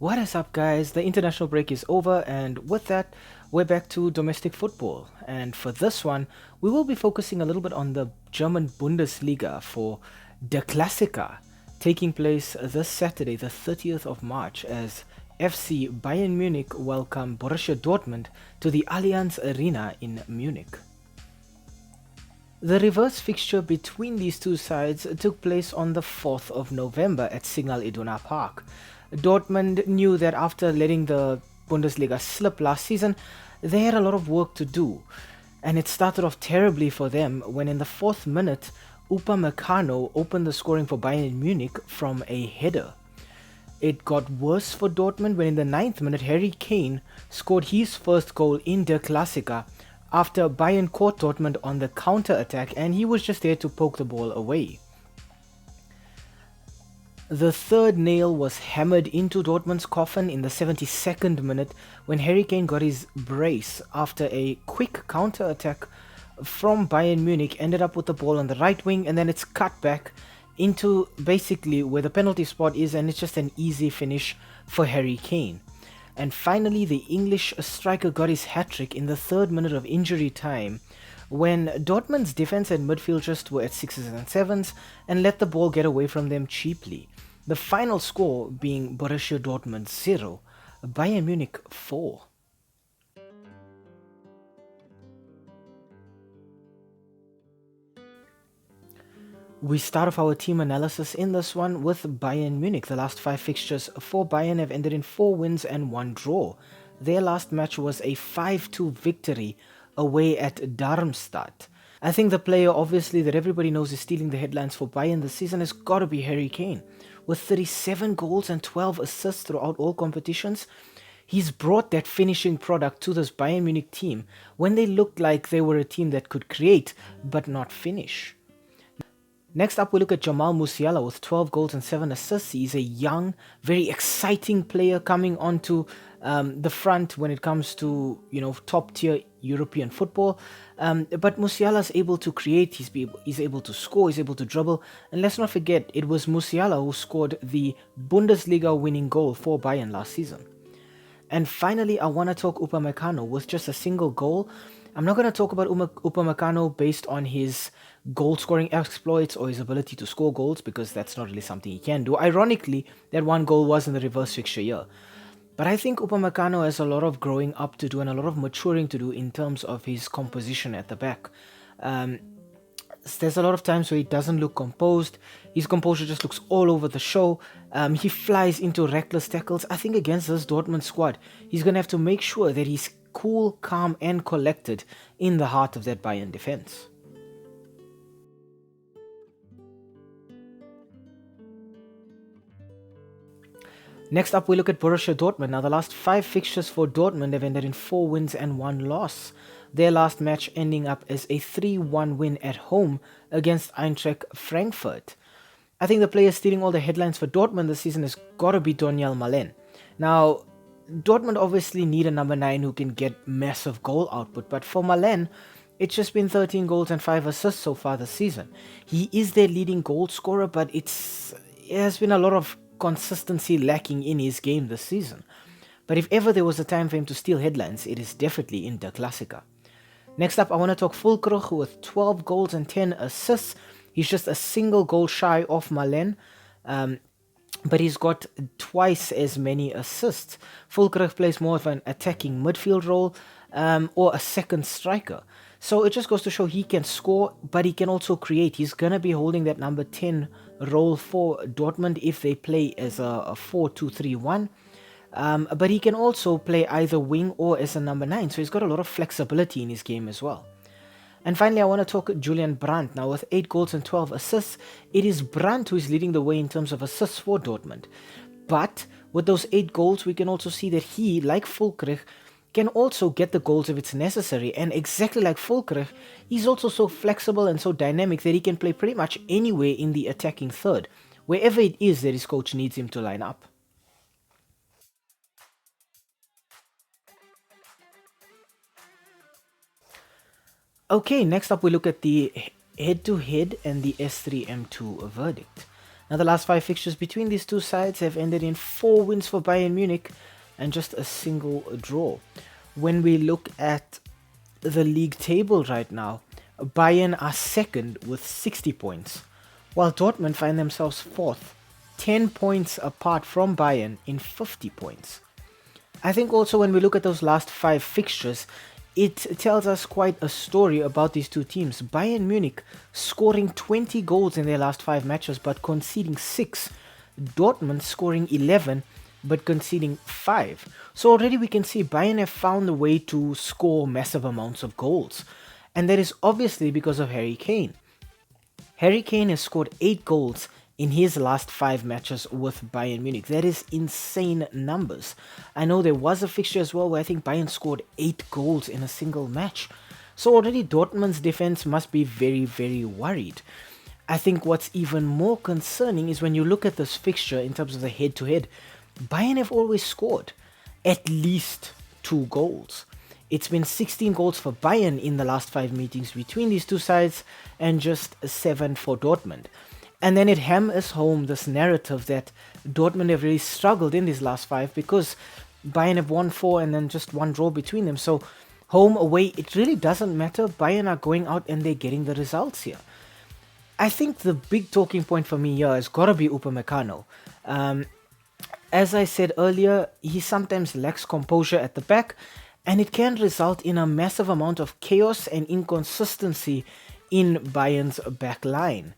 What is up, guys? The international break is over, and with that, we're back to domestic football. And for this one, we will be focusing a little bit on the German Bundesliga for the Klassiker, taking place this Saturday, the 30th of March, as FC Bayern Munich welcome Borussia Dortmund to the Allianz Arena in Munich. The reverse fixture between these two sides took place on the 4th of November at Signal Iduna Park. Dortmund knew that after letting the Bundesliga slip last season, they had a lot of work to do. And it started off terribly for them when in the 4th minute, Upamecano opened the scoring for Bayern Munich from a header. It got worse for Dortmund when in the 9th minute, Harry Kane scored his first goal in Der Klassiker after Bayern caught Dortmund on the counter-attack, and he was just there to poke the ball away. The third nail was hammered into Dortmund's coffin in the 72nd minute when Harry Kane got his brace after a quick counter-attack from Bayern Munich ended up with the ball on the right wing, and then it's cut back into basically where the penalty spot is, and it's just an easy finish for Harry Kane. And finally, the English striker got his hat-trick in the 3rd minute of injury time when Dortmund's defense and midfield just were at 6s and 7s and let the ball get away from them cheaply. The final score being Borussia Dortmund 0, Bayern Munich 4. We start off our team analysis in this one with Bayern Munich. The last 5 fixtures for Bayern have ended in 4 wins and 1 draw. Their last match was a 5-2 victory away at Darmstadt. I think the player obviously that everybody knows is stealing the headlines for Bayern this season has got to be Harry Kane. With 37 goals and 12 assists throughout all competitions, he's brought that finishing product to this Bayern Munich team when they looked like they were a team that could create but not finish. Next up, we look at Jamal Musiala with 12 goals and 7 assists. He's a young, very exciting player coming onto the front when it comes to, top tier European football. But Musiala's able to create, he's able to score, he's able to dribble. And let's not forget, it was Musiala who scored the Bundesliga winning goal for Bayern last season. And finally, I want to talk Upamecano with just a single goal. I'm not going to talk about Upamecano based on his goal-scoring exploits or his ability to score goals, because that's not really something he can do. Ironically, that one goal was in the reverse fixture year. But I think Upamecano has a lot of growing up to do and a lot of maturing to do in terms of his composition at the back. There's a lot of times where he doesn't look composed. His composure just looks all over the show. He flies into reckless tackles. I think against this Dortmund squad, he's going to have to make sure that he's cool, calm, and collected in the heart of that Bayern defense. Next up, we look at Borussia Dortmund. Now, the last 5 fixtures for Dortmund have ended in 4 wins and 1 loss. Their last match ending up as a 3-1 win at home against Eintracht Frankfurt. I think the player stealing all the headlines for Dortmund this season has got to be Donyell Malen. Now, Dortmund obviously need a number 9 who can get massive goal output, but for Malen, it's just been 13 goals and 5 assists so far this season. He is their leading goal scorer, but it has been a lot of consistency lacking in his game this season. But if ever there was a time for him to steal headlines, it is definitely in Der Klassiker. Next up, I want to talk Füllkrug with 12 goals and 10 assists. He's just a single goal shy of Malen, but he's got twice as many assists. Füllkrug plays more of an attacking midfield role or a second striker. So it just goes to show he can score, but he can also create. He's going to be holding that number 10 role for Dortmund if they play as a 4-2-3-1. But he can also play either wing or as a number 9. So he's got a lot of flexibility in his game as well. And finally, I want to talk Julian Brandt. Now, with 8 goals and 12 assists, it is Brandt who is leading the way in terms of assists for Dortmund. But with those 8 goals, we can also see that he, like Füllkrug, can also get the goals if it's necessary. And exactly like Füllkrug, he's also so flexible and so dynamic that he can play pretty much anywhere in the attacking third, wherever it is that his coach needs him to line up. Okay, next up we look at the head-to-head and the S3M2 Verdict. Now, the last 5 fixtures between these two sides have ended in 4 wins for Bayern Munich and just a single draw. When we look at the league table right now, Bayern are second with 60 points, while Dortmund find themselves fourth, 10 points apart from Bayern in 50 points. I think also when we look at those last 5 fixtures, it tells us quite a story about these two teams. Bayern Munich scoring 20 goals in their last 5 matches but conceding 6. Dortmund scoring 11 but conceding 5. So already we can see Bayern have found a way to score massive amounts of goals. And that is obviously because of Harry Kane. Harry Kane has scored 8 goals in his last 5 matches with Bayern Munich. That is insane numbers. I know there was a fixture as well where I think Bayern scored 8 goals in a single match. So already Dortmund's defense must be very, very worried. I think what's even more concerning is when you look at this fixture in terms of the head-to-head, Bayern have always scored at least 2 goals. It's been 16 goals for Bayern in the last 5 meetings between these two sides and just 7 for Dortmund. And then it hammers home this narrative that Dortmund have really struggled in these last 5 because Bayern have won 4 and then just 1 draw between them. So home, away, it really doesn't matter. Bayern are going out and they're getting the results here. I think the big talking point for me here has got to be Upamecano. As I said earlier, he sometimes lacks composure at the back, and it can result in a massive amount of chaos and inconsistency in Bayern's back line.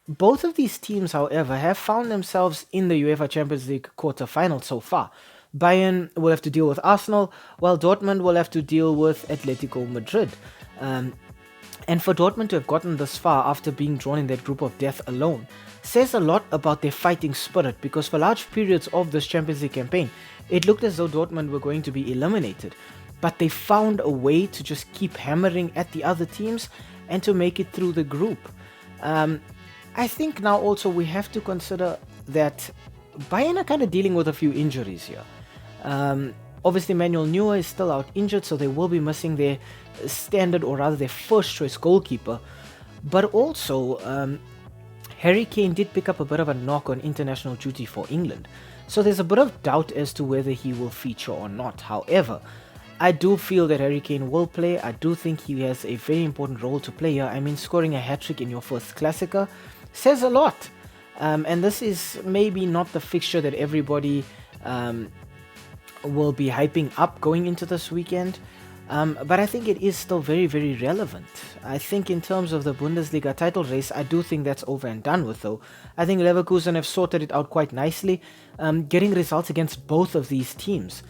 Both of these teams, however, have found themselves in the UEFA Champions League quarter-final so far. Bayern will have to deal with Arsenal, while Dortmund will have to deal with Atletico Madrid. And for Dortmund to have gotten this far after being drawn in that group of death alone says a lot about their fighting spirit, because for large periods of this Champions League campaign, it looked as though Dortmund were going to be eliminated. But they found a way to just keep hammering at the other teams and to make it through the group. I think now also we have to consider that Bayern are kind of dealing with a few injuries here. Obviously, Manuel Neuer is still out injured, so they will be missing their standard, or rather their first choice goalkeeper. But also, Harry Kane did pick up a bit of a knock on international duty for England. So there's a bit of doubt as to whether he will feature or not. However, I do feel that Harry Kane will play. I do think he has a very important role to play here. I mean, scoring a hat-trick in your first Klassiker says a lot. And this is maybe not the fixture that everybody will be hyping up going into this weekend. But I think it is still very, very relevant. I think in terms of the Bundesliga title race, I do think that's over and done with though. I think Leverkusen have sorted it out quite nicely, getting results against both of these teams.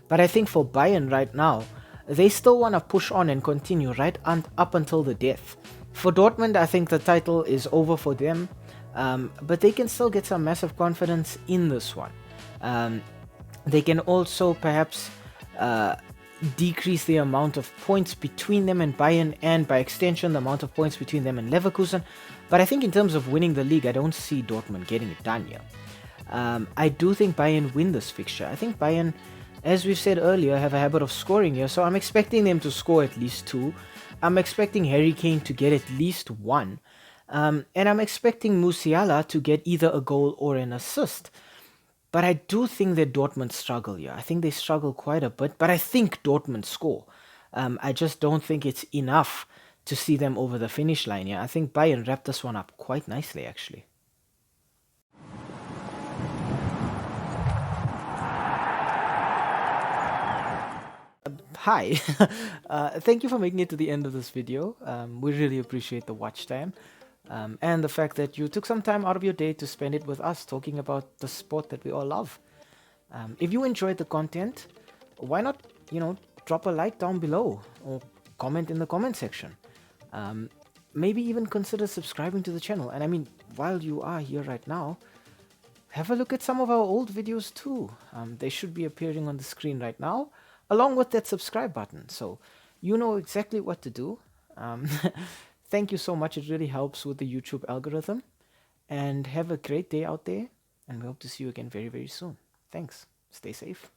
But I think for Bayern right now, they still want to push on and continue right up until the death. For Dortmund, I think the title is over for them, but they can still get some massive confidence in this one. They can also perhaps decrease the amount of points between them and Bayern, and by extension the amount of points between them and Leverkusen. But I think in terms of winning the league, I don't see Dortmund getting it done here. I do think Bayern win this fixture. I think Bayern, as we've said earlier, have a habit of scoring here, so I'm expecting them to score at least 2. I'm expecting Harry Kane to get at least 1. And I'm expecting Musiala to get either a goal or an assist. But I do think that Dortmund struggle here. I think they struggle quite a bit, but I think Dortmund score. I just don't think it's enough to see them over the finish line here. I think Bayern wrapped this one up quite nicely, actually. Hi, thank you for making it to the end of this video. We really appreciate the watch time. And the fact that you took some time out of your day to spend it with us talking about the sport that we all love. If you enjoyed the content, why not, drop a like down below or comment in the comment section. Maybe even consider subscribing to the channel. And I mean, while you are here right now, have a look at some of our old videos too. They should be appearing on the screen right now, along with that subscribe button. So you know exactly what to do. Thank you so much. It really helps with the YouTube algorithm. And have a great day out there. And we hope to see you again very, very soon. Thanks. Stay safe.